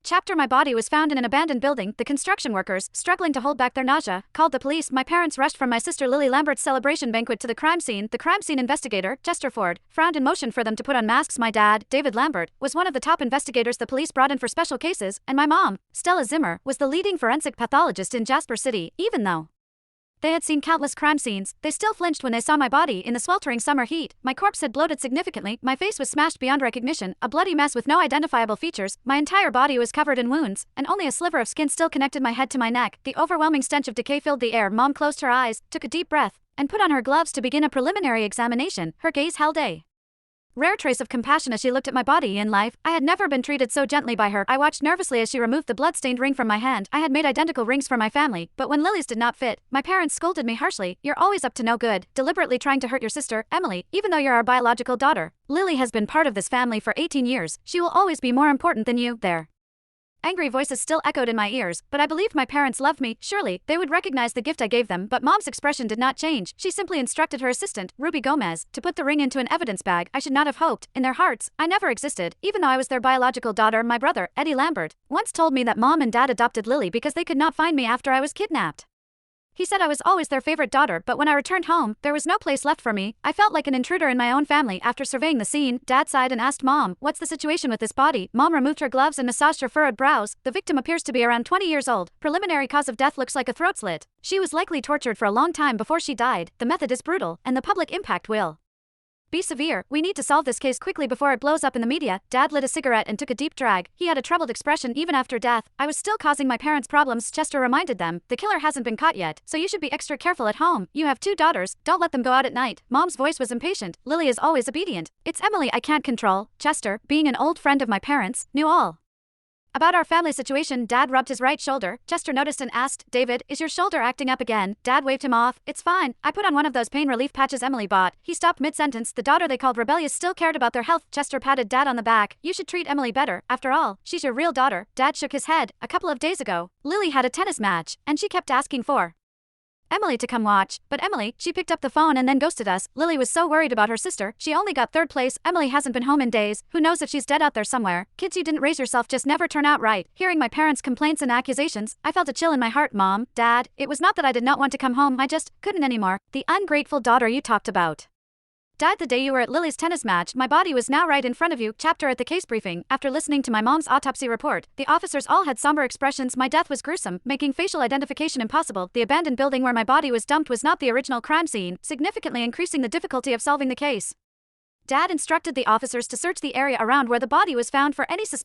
Chapter My body was found in an abandoned building. The construction workers, struggling to hold back their nausea, called the police. My parents rushed from my sister Lily Lambert's celebration banquet to the crime scene. The crime scene investigator, Chester Ford, frowned and motioned for them to put on masks. My dad, David Lambert, was one of the top investigators the police brought in for special cases, and my mom, Stella Zimmer, was the leading forensic pathologist in Jasper City. Even though they had seen countless crime scenes, they still flinched when they saw my body in the sweltering summer heat. My corpse had bloated significantly, my face was smashed beyond recognition, a bloody mess with no identifiable features, my entire body was covered in wounds, and only a sliver of skin still connected my head to my neck. The overwhelming stench of decay filled the air. Mom closed her eyes, took a deep breath, and put on her gloves to begin a preliminary examination. Her gaze held a rare trace of compassion as she looked at my body. In life, I had never been treated so gently by her. I watched nervously as she removed the blood-stained ring from my hand. I had made identical rings for my family, but when Lily's did not fit, my parents scolded me harshly. You're always up to no good, deliberately trying to hurt your sister, Emily, even though you're our biological daughter. Lily has been part of this family for 18 years. She will always be more important than you. There. Angry voices still echoed in my ears, but I believed my parents loved me. Surely, they would recognize the gift I gave them. But Mom's expression did not change. She simply instructed her assistant, Ruby Gomez, to put the ring into an evidence bag. I should not have hoped. In their hearts, I never existed, even though I was their biological daughter. My brother, Eddie Lambert, once told me that Mom and Dad adopted Lily because they could not find me after I was kidnapped. He said I was always their favorite daughter, but when I returned home, there was no place left for me. I felt like an intruder in my own family. After surveying the scene, Dad sighed and asked Mom, "What's the situation with this body?" Mom removed her gloves and massaged her furrowed brows. The victim appears to be around 20 years old. Preliminary cause of death looks like a throat slit. She was likely tortured for a long time before she died. The method is brutal, and the public impact will be severe. We need to solve this case quickly before it blows up in the media. Dad lit a cigarette and took a deep drag. He had a troubled expression even after death. I was still causing my parents problems. Chester reminded them, the killer hasn't been caught yet, so you should be extra careful at home. You have 2 daughters, don't let them go out at night. Mom's voice was impatient. Lily is always obedient. It's Emily I can't control. Chester, being an old friend of my parents, knew all about our family situation. Dad rubbed his right shoulder. Chester noticed and asked, "David, is your shoulder acting up again?" Dad waved him off. "It's fine. I put on one of those pain relief patches Emily bought." He stopped mid-sentence. The daughter they called rebellious still cared about their health. Chester patted Dad on the back. "You should treat Emily better. After all, she's your real daughter." Dad shook his head. "A couple of days ago, Lily had a tennis match, and she kept asking for Emily to come watch. But Emily, she picked up the phone and then ghosted us. Lily was so worried about her sister, she only got 3rd place. Emily hasn't been home in days. Who knows if she's dead out there somewhere. Kids you didn't raise yourself just never turn out right." Hearing my parents' complaints and accusations, I felt a chill in my heart. Mom, Dad, it was not that I did not want to come home, I just couldn't anymore. The ungrateful daughter you talked about died the day you were at Lily's tennis match. My body was now right in front of you. Chapter at the case briefing. After listening to my mom's autopsy report, the officers all had somber expressions. My death was gruesome, making facial identification impossible. The abandoned building where my body was dumped was not the original crime scene, significantly increasing the difficulty of solving the case. Dad instructed the officers to search the area around where the body was found for any